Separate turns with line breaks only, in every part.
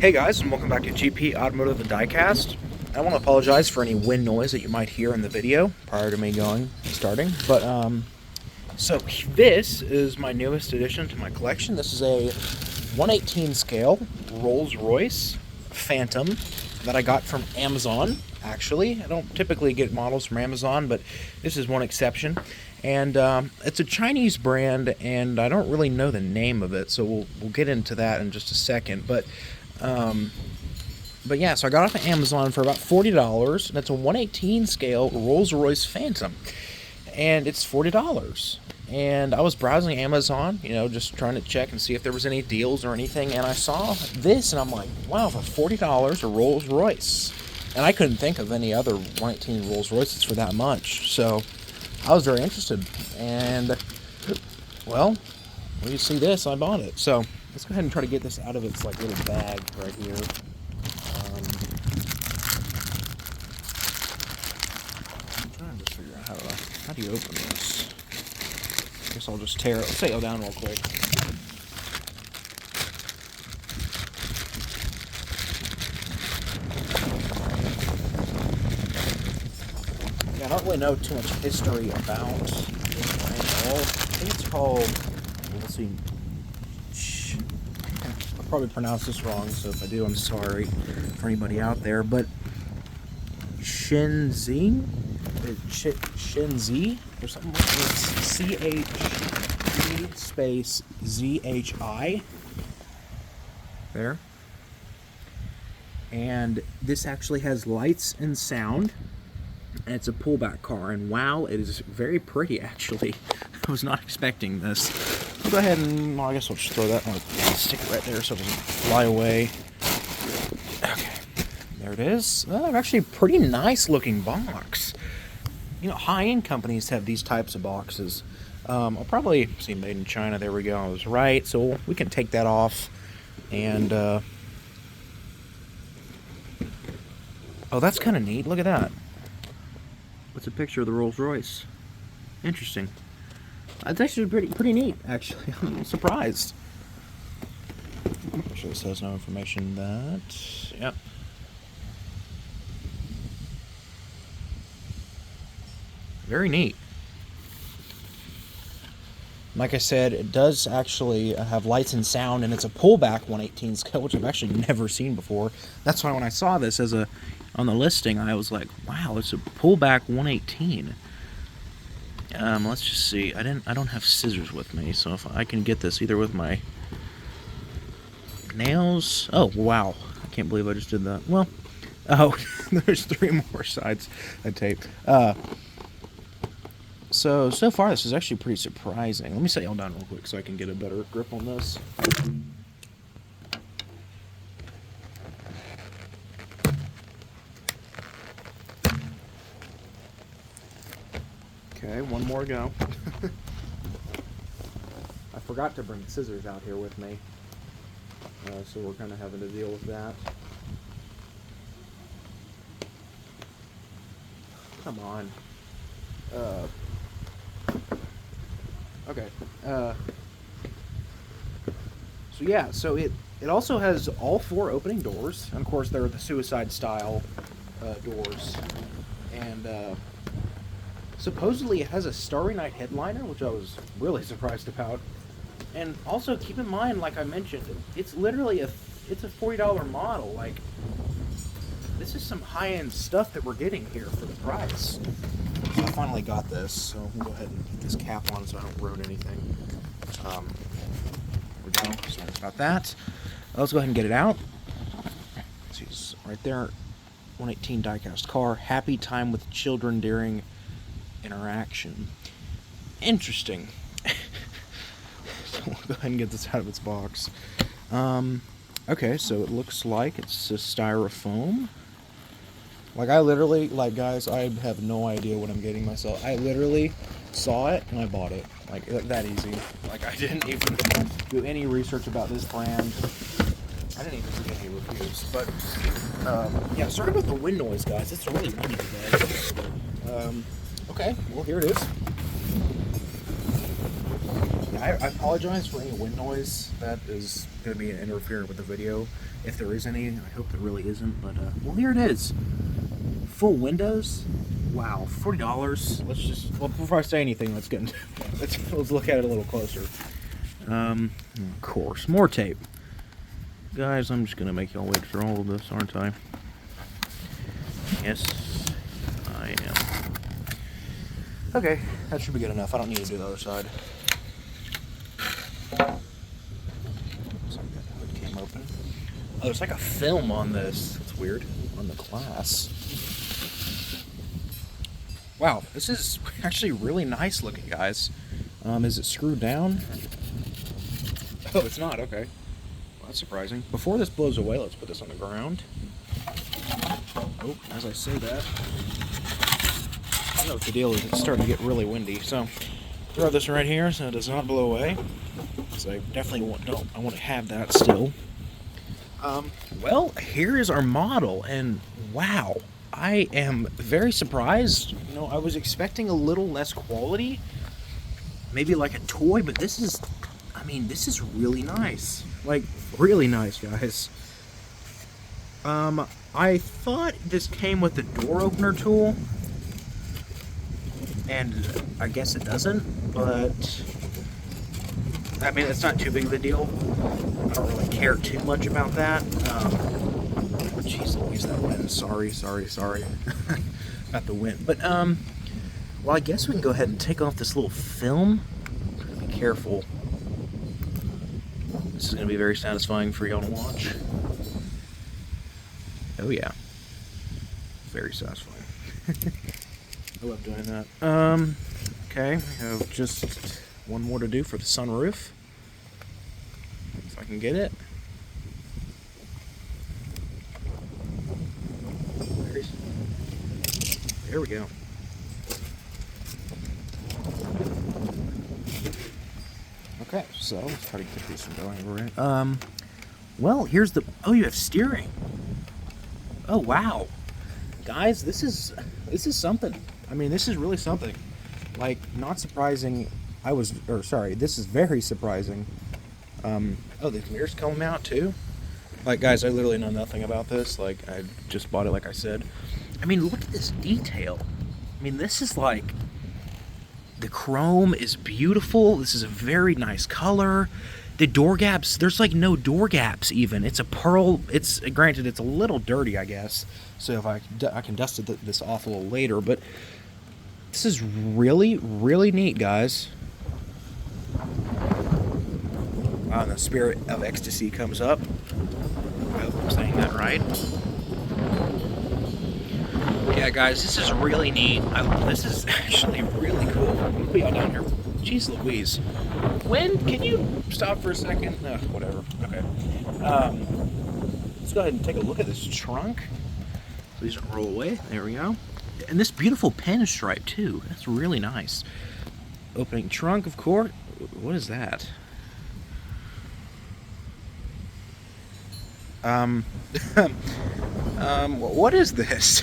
Hey guys, and welcome back to GP Automotive the Diecast. I want to apologize for any wind noise that you might hear in the video prior to me starting. But so this is my newest addition to my collection. This is a 1/18 scale Rolls-Royce Phantom that I got from Amazon. Actually, I don't typically get models from Amazon, but this is one exception. And it's a Chinese brand, and I don't really know the name of it, so we'll get into that in just a second. But yeah, so I got it off of Amazon for about $40, and it's a 1/18 scale Rolls-Royce Phantom, and it's $40. And I was browsing Amazon, just trying to check and see if there was any deals or anything, and I saw this, and I'm like, wow, for $40, a Rolls-Royce. And I couldn't think of any other 1/18 Rolls-Royces for that much, so I was very interested. And, well, when you see this, I bought it. So let's go ahead and try to get this out of its little bag right here. I'm trying to figure out how do you open this. I guess I'll just tear it down real quick. Yeah, I don't really know too much history about this brand at all. I think it's called, let's see, I'll probably pronounce this wrong, so if I do, I'm sorry for anybody out there, but Shenzi or something like this, C-H-E space Z-H-I, there. And this actually has lights and sound, and it's a pullback car, and wow, it is very pretty, actually. I was not expecting this. I'll go ahead and, I guess I'll just throw that on, stick it right there so it doesn't fly away. Okay, there it is. Oh, actually a pretty nice looking box. High-end companies have these types of boxes. I'll probably see made in China. There we go. I was right. So we can take that off. And, oh, that's kind of neat. Look at that. What's a picture of the Rolls-Royce? Interesting. It's actually pretty neat, actually. I'm surprised. I'm sure this has no information that... Yep. Very neat. Like I said, it does actually have lights and sound, and it's a pullback 1/18 scale, which I've actually never seen before. That's why when I saw this on the listing, I was like, wow, it's a pullback 1/18. Let's just see. I don't have scissors with me, so if I can get this either with my nails. Oh, wow. I can't believe I just did that. Well, oh, there's 3 more sides of tape. So far, this is actually pretty surprising. Let me set y'all down real quick so I can get a better grip on this. Okay, one more go. I forgot to bring scissors out here with me, so we're kind of having to deal with that. Come on. Okay. So yeah, so it also has all 4 opening doors, and of course they're the suicide style doors, and supposedly it has a Starry Night headliner, which I was really surprised about. And also keep in mind, like I mentioned, it's literally it's a $40 model. Like, this is some high-end stuff that we're getting here for the price. So I finally got this, so we'll go ahead and get this cap on so I don't ruin anything. There we go. Sorry about that. Let's go ahead and get it out. See, it's right there. 1/18 diecast car. Happy time with children during interaction. Interesting. So we'll go ahead and get this out of its box. Okay, so it looks like it's a styrofoam. Guys, I have no idea what I'm getting myself. I literally saw it and I bought it. That easy. I didn't even do any research about this brand. I didn't even see any reviews. But, yeah, sorry about the wind noise, guys. It's really windy today. Okay, well, here it is. I apologize for any wind noise that is going to be interfering with the video. If there is any, I hope there really isn't. But, well, here it is. Full windows. Wow, $40. Let's just, well, before I say anything, let's get into, let's look at it a little closer. Of course, more tape. Guys, I'm just going to make y'all wait for all of this, aren't I? Yes, I am. Okay, that should be good enough. I don't need to do the other side. Looks like that hood came open. Oh, there's like a film on this. That's weird. On the glass. Wow, this is actually really nice looking, guys. Is it screwed down? Oh, it's not. Okay. Well, that's surprising. Before this blows away, let's put this on the ground. Oh, as I say that, I know what the deal is. It's starting to get really windy, so throw this right here so it does not blow away. So I definitely want to have that still. Well, here is our model, and wow, I am very surprised. You know, I was expecting a little less quality, maybe like a toy, but this is, I mean, this is really nice. Like, really nice, guys. I thought this came with the door opener tool, and I guess it doesn't, but I mean, it's not too big of a deal. I don't really care too much about that. Jeez Louise, that wind. Sorry. About the wind. But, well, I guess we can go ahead and take off this little film. Be careful. This is going to be very satisfying for y'all to watch. Oh, yeah. Very satisfying. I love doing that. Okay, we have just one more to do for the sunroof. If I can get it. There we go. Okay, so let's try to get these from going over. Well, here's the. Oh, you have steering. Oh wow, guys, this is something. I mean, this is really something. Like, not surprising. This is very surprising. Oh, the mirrors come out too. Like, guys, I literally know nothing about this. Like, I just bought it, like I said. I mean, look at this detail. I mean, this is like, the chrome is beautiful. This is a very nice color. The door gaps, there's like no door gaps even. It's a pearl. It's, granted, it's a little dirty, I guess. So if I can dust this off a little later, but this is really, really neat, guys. Wow, the spirit of ecstasy comes up. I hope I'm saying that right. Yeah, guys, this is really neat. This is actually really cool. I'm gonna put y'all down here. Jeez Louise. Can you stop for a second? Whatever. Okay. Let's go ahead and take a look at this trunk. Please don't roll away. There we go. And this beautiful pinstripe, too. That's really nice. Opening trunk, of course. What is that? What is this?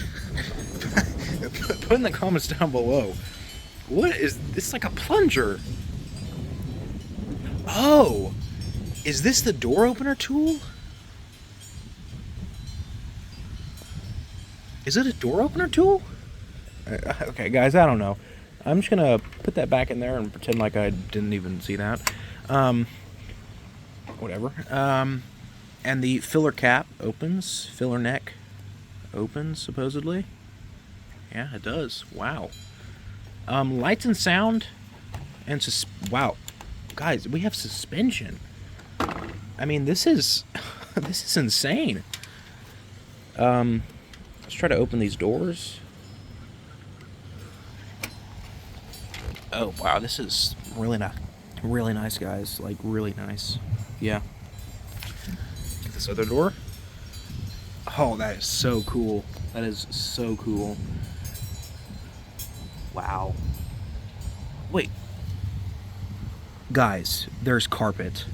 Put in the comments down below. What is this? Like a plunger? Oh, is this the door opener tool? Is it a door opener tool? Okay, guys, I don't know. I'm just gonna put that back in there and pretend like I didn't even see that. Whatever. And the filler cap opens. Filler neck opens, supposedly. Yeah, it does. Wow. Lights and sound. And wow. Guys, we have suspension. I mean, this is this is insane. Let's try to open these doors. Oh, wow, this is really nice, guys. Like, really nice. Yeah. Get this other door. Oh, that is so cool. That is so cool. Wow. Wait. Guys, there's carpet.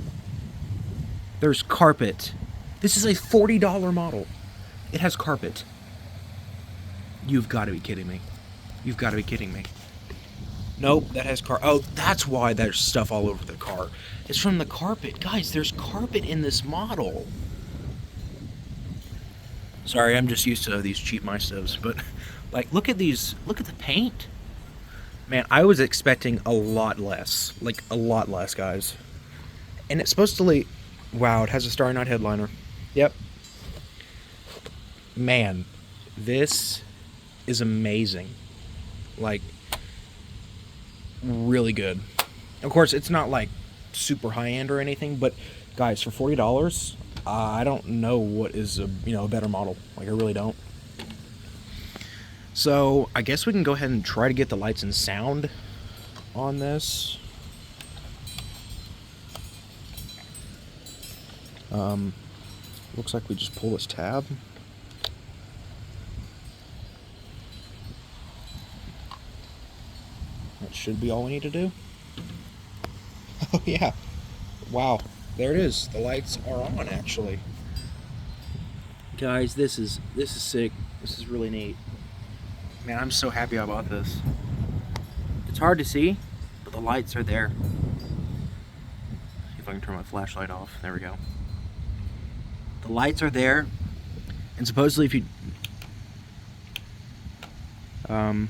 There's carpet. This is a $40 model. It has carpet. You've got to be kidding me. You've got to be kidding me. Nope, that has car. Oh, that's why there's stuff all over the car. It's from the carpet. Guys, there's carpet in this model. Sorry, I'm just used to these cheap My Stoves, but like, look at these. Look at the paint. Man, I was expecting a lot less. Like, a lot less, guys. And it's supposed to wow, it has a Starry Night headliner. Yep. Man, this is amazing. Like, really good. Of course, it's not like super high end or anything, but guys, for $40, I don't know what is a better model. Like, I really don't. So I guess we can go ahead and try to get the lights and sound on this. Looks like we just pull this tab. That should be all we need to do. Oh yeah. Wow. There it is. The lights are on, actually. Guys, this is sick. This is really neat. Man, I'm so happy I bought this. It's hard to see, but the lights are there. See if I can turn my flashlight off. There we go. The lights are there, and supposedly if you I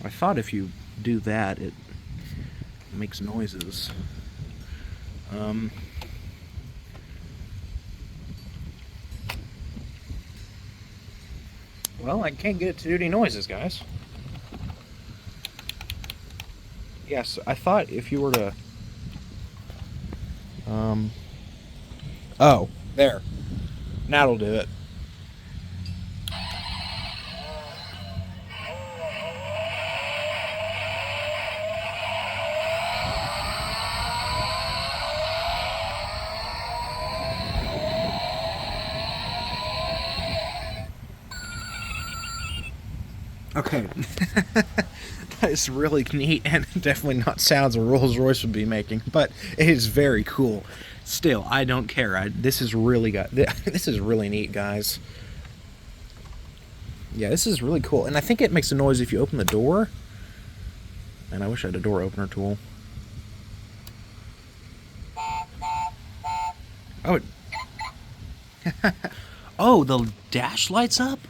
thought if you do that, it makes noises. Well, I can't get it to do any noises, guys. Yes, I thought if you were to... Oh, there. Now it'll do it. Okay, that is really neat and definitely not sounds a Rolls-Royce would be making, but it is very cool. Still, I don't care. This is really neat, guys. Yeah, this is really cool, and I think it makes a noise if you open the door. And I wish I had a door opener tool. Oh, oh, the dash lights up.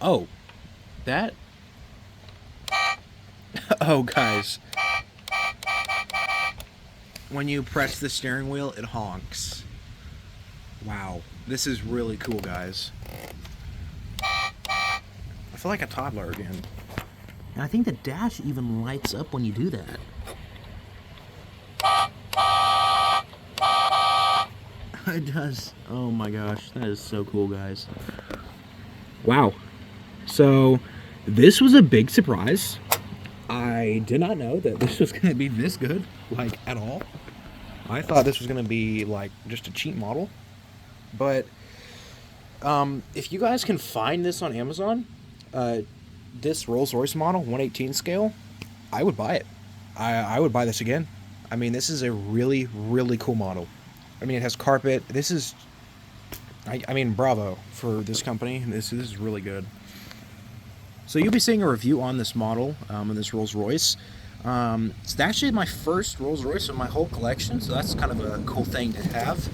Oh, that? Oh, guys. When you press the steering wheel, it honks. Wow. This is really cool, guys. I feel like a toddler again. And I think the dash even lights up when you do that. It does. Oh my gosh. That is so cool, guys. Wow. So, this was a big surprise. I did not know that this was going to be this good, like, at all. I thought this was going to be, like, just a cheap model. But, if you guys can find this on Amazon, this Rolls-Royce model, 1/18 scale, I would buy it. I would buy this again. I mean, this is a really, really cool model. I mean, it has carpet. This is... I mean, bravo for this company. This is really good. So you'll be seeing a review on this model, on this Rolls-Royce. It's actually my first Rolls-Royce in my whole collection, so that's kind of a cool thing to have.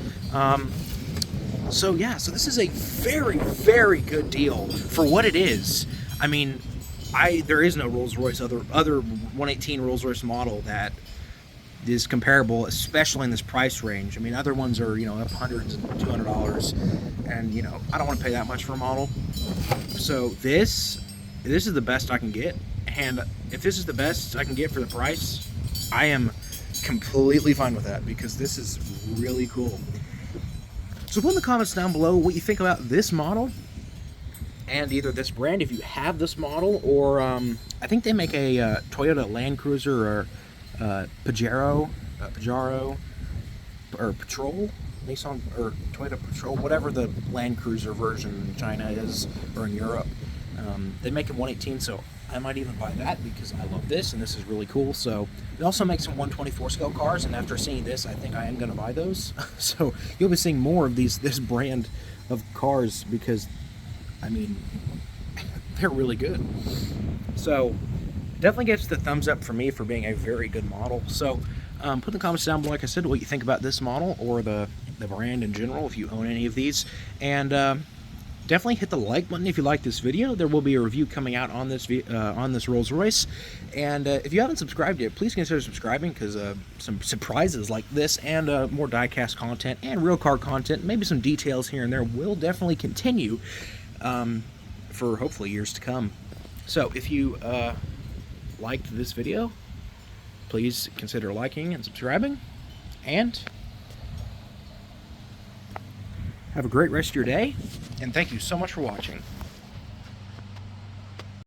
So yeah, so this is a very, very good deal for what it is. I mean, there is no Rolls-Royce, other 1/18 Rolls-Royce model that is comparable, especially in this price range. I mean, other ones are, up hundreds and $200, and I don't want to pay that much for a model. So this is the best I can get, and if this is the best I can get for the price, I am completely fine with that, because this is really cool. So put in the comments down below what you think about this model and either this brand, if you have this model, or I think they make a Toyota Land Cruiser or Pajero, or Patrol, Nissan, or Toyota Patrol, whatever the Land Cruiser version in China is, or in Europe. They make them 1/18, so I might even buy that because I love this, and this is really cool. So they also make some 1/24 scale cars, and after seeing this, I think I am going to buy those. So you'll be seeing more of this brand of cars, because I mean, they're really good. So definitely gets the thumbs up for me for being a very good model. So put in the comments down below, like I said, what you think about this model or the brand in general, if you own any of these. And definitely hit the like button if you like this video. There will be a review coming out on this Rolls-Royce. And if you haven't subscribed yet, please consider subscribing, because some surprises like this and more diecast content and real car content, maybe some details here and there, will definitely continue for hopefully years to come. So if you liked this video, please consider liking and subscribing, and have a great rest of your day, and thank you so much for watching.